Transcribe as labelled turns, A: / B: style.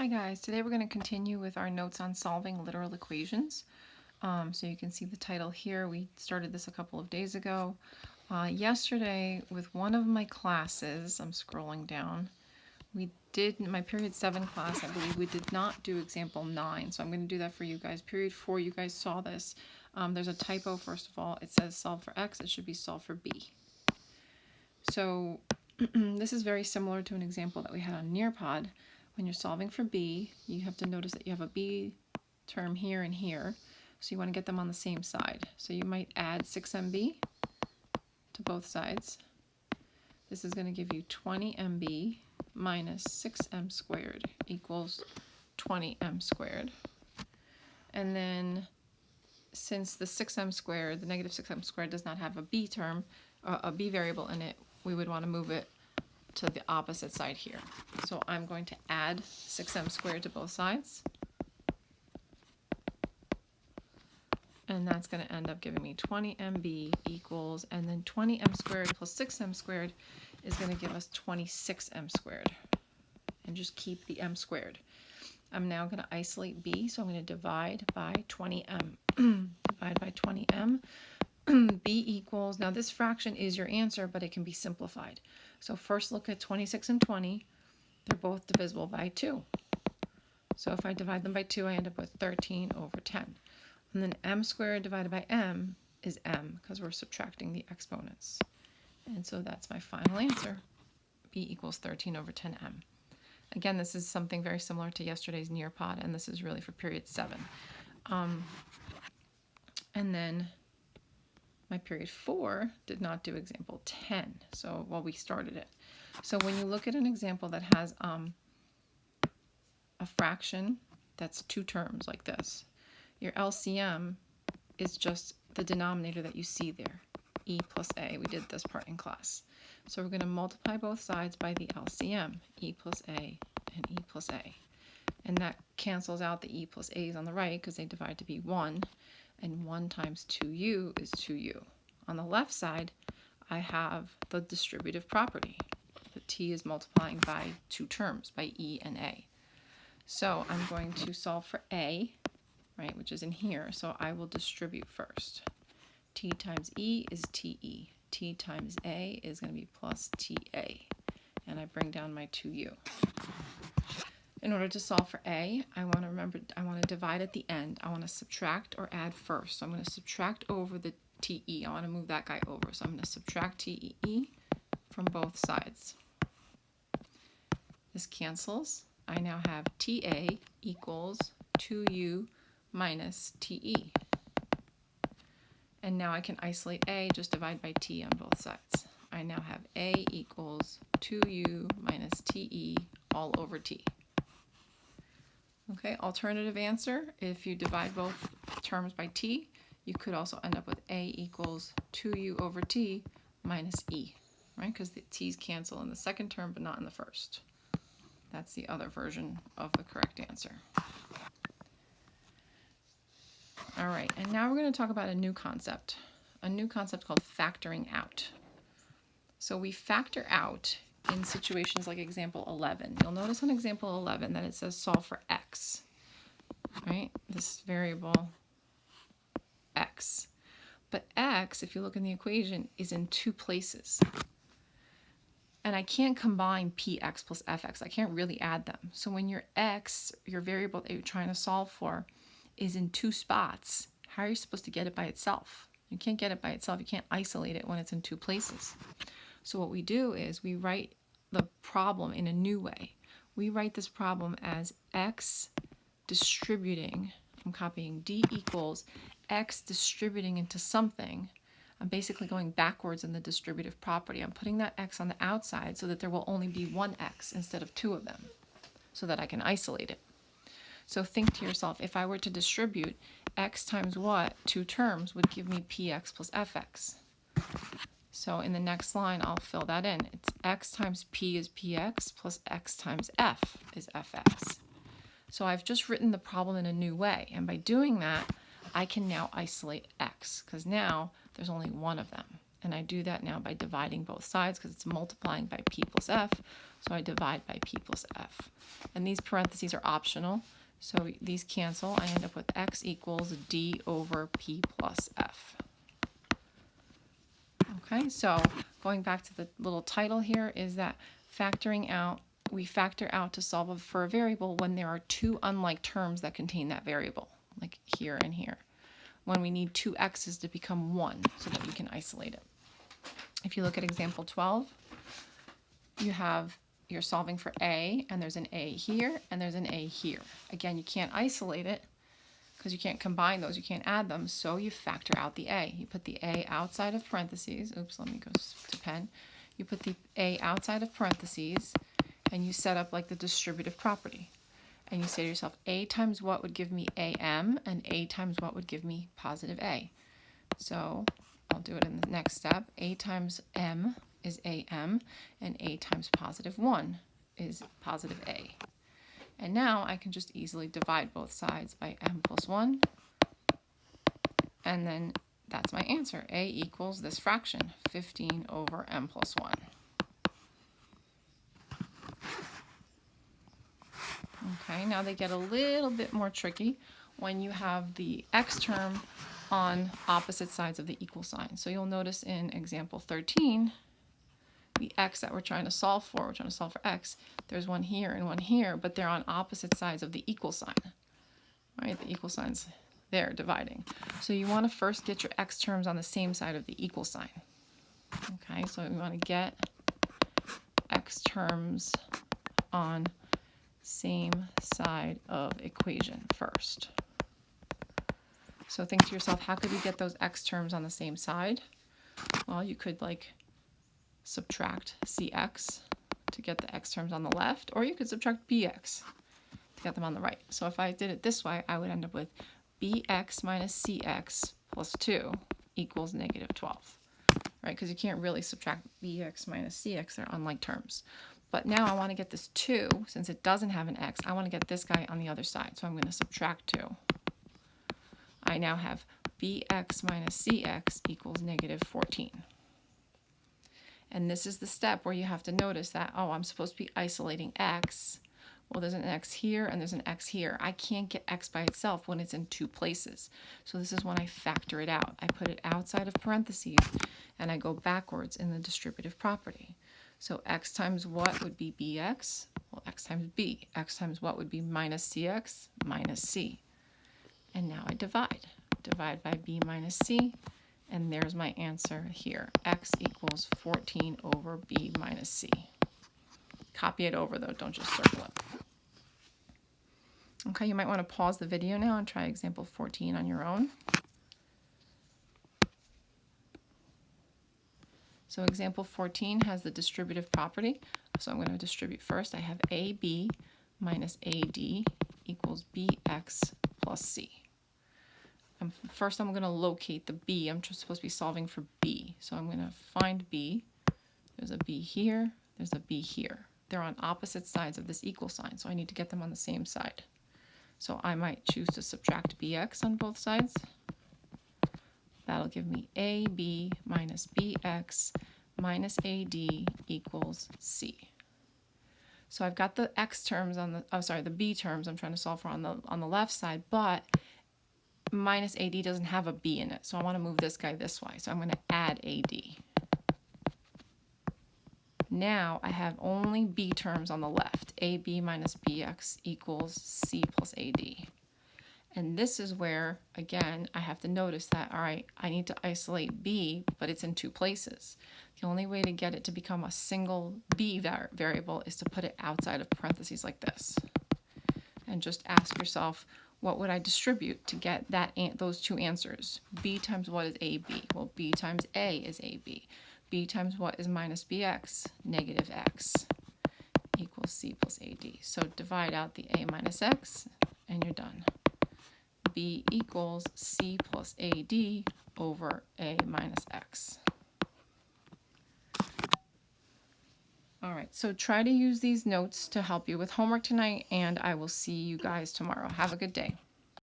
A: Hi guys, today we're going to continue with our notes on solving literal equations. So you can see the title here. We started this a couple of days ago. Yesterday with one of my classes, I'm scrolling down, we did, my period 7 class, I believe we did not do example 9. So I'm going to do that for you guys. Period 4, you guys saw this. There's a typo first of all. It says solve for x, it should be solve for b. So this is very similar to an example that we had on Nearpod. When you're solving for b, you have to notice that you have a b term here and here, so you want to get them on the same side. So you might add 6mb to both sides. This is going to give you 20mb minus 6m squared equals 20m squared. And then since the 6m squared, the negative 6m squared, does not have a b term, a b variable in it, we would want to move it to the opposite side here. So I'm going to add 6m squared to both sides. And that's going to end up giving me 20mb equals, and then 20m squared plus 6m squared is going to give us 26m squared. And just keep the m squared. I'm now going to isolate b, so I'm going to divide by 20m. Divide by 20m. b equals, now this fraction is your answer, but it can be simplified. So first look at 26 and 20. They're both divisible by 2. So if I divide them by 2, I end up with 13 over 10. And then m squared divided by m is m, because we're subtracting the exponents. And so that's my final answer. b equals 13 over 10m. Again, this is something very similar to yesterday's Nearpod, and this is really for period 7. And then my period 4 did not do example 10, so we started it. So when you look at an example that has a fraction that's 2 terms like this, your LCM is just the denominator that you see there, e plus a. We did this part in class. So we're going to multiply both sides by the LCM, e plus a and e plus a. And that cancels out the e plus a's on the right because they divide to be 1. And 1 times 2u is 2u. On the left side, I have the distributive property. The t is multiplying by 2 terms, by e and a. So I'm going to solve for a, right, which is in here. So I will distribute first. T times e is te. T times a is going to be plus ta. And I bring down my 2u. In order to solve for a, I want to divide at the end. I want to subtract or add first. So I'm going to subtract over the te. I want to move that guy over. So I'm going to subtract tee from both sides. This cancels. I now have ta equals 2u minus te. And now I can isolate a, just divide by t on both sides. I now have a equals 2u minus te all over t. Okay, alternative answer, if you divide both terms by t, you could also end up with a equals 2u over t minus e, right? Because the t's cancel in the second term, but not in the first. That's the other version of the correct answer. All right, and now we're going to talk about a new concept called factoring out. So we factor out in situations like example 11. You'll notice on example 11 that it says solve for x, right? This variable x. But x, if you look in the equation, is in 2 places. And I can't combine px plus fx. I can't really add them. So when your x, your variable that you're trying to solve for, is in 2 spots, how are you supposed to get it by itself? You can't get it by itself. You can't isolate it when it's in 2 places. So what we do is we write the problem in a new way. We write this problem as x distributing, I'm copying d equals x distributing into something. I'm basically going backwards in the distributive property. I'm putting that x on the outside so that there will only be 1 x instead of 2 of them, so that I can isolate it. So think to yourself, if I were to distribute x times what 2 terms would give me px plus fx. So in the next line, I'll fill that in. It's x times p is px plus x times f is fx. So I've just written the problem in a new way. And by doing that, I can now isolate x, because now there's only 1 of them. And I do that now by dividing both sides because it's multiplying by p plus f. So I divide by p plus f. And these parentheses are optional. So these cancel. I end up with x equals d over p plus f. Okay, so going back to the little title here is that factoring out, we factor out to solve for a variable when there are two unlike terms that contain that variable, like here and here. When we need two x's to become one so that we can isolate it. If you look at example 12, you're solving for a, and there's an a here, and there's an a here. Again, you can't isolate it because you can't combine those, you can't add them, so you factor out the a. You put the a outside of parentheses. Oops, let me go to pen. You put the a outside of parentheses, and you set up like the distributive property. And you say to yourself, a times what would give me am, and a times what would give me positive a. So I'll do it in the next step. A times m is am, and a times positive 1 is positive a. And now I can just easily divide both sides by m plus 1. And then that's my answer. A equals this fraction, 15 over m plus 1. Okay, now they get a little bit more tricky when you have the x term on opposite sides of the equal sign. So you'll notice in example 13, the x that we're trying to solve for, x, there's one here and one here, but they're on opposite sides of the equal sign. Right, the equal sign's there dividing. So you want to first get your x terms on the same side of the equal sign. Okay, so we want to get x terms on same side of equation first. So think to yourself, how could we get those x terms on the same side? Well, you could like subtract cx to get the x terms on the left, or you could subtract bx to get them on the right. So if I did it this way, I would end up with bx minus cx plus 2 equals negative 12, right? Because you can't really subtract bx minus cx, they're unlike terms. But now I want to get this 2, since it doesn't have an x, I want to get this guy on the other side. So I'm going to subtract 2. I now have bx minus cx equals negative 14. And this is the step where you have to notice that, oh, I'm supposed to be isolating x. Well, there's an x here and there's an x here. I can't get x by itself when it's in two places. So this is when I factor it out. I put it outside of parentheses and I go backwards in the distributive property. So x times what would be bx? Well, x times b. X times what would be minus cx? Minus c. And now I divide. Divide by b minus c. And there's my answer here. X equals 14 over b minus c. Copy it over though, don't just circle it. Okay, you might want to pause the video now and try example 14 on your own. So example 14 has the distributive property. So I'm going to distribute first. I have AB minus AD equals BX plus C. First I'm going to locate the B. I'm just supposed to be solving for B. So I'm going to find B. There's a B here. There's a B here. They're on opposite sides of this equal sign, so I need to get them on the same side. So I might choose to subtract BX on both sides. That'll give me AB minus BX minus AD equals C. So I've got the X terms on the, the B terms I'm trying to solve for on the left side, but minus AD doesn't have a B in it. So I want to move this guy this way. So I'm going to add AD. Now I have only B terms on the left. AB minus BX equals C plus AD. And this is where, again, I have to notice that, all right, I need to isolate B, but it's in two places. The only way to get it to become a single B variable is to put it outside of parentheses like this. And just ask yourself, what would I distribute to get those two answers? B times what is AB? Well, B times A is AB. B times what is minus BX? Negative X equals C plus AD. So divide out the A minus X, and you're done. B equals C plus AD over A minus X. All right, so try to use these notes to help you with homework tonight, and I will see you guys tomorrow. Have a good day.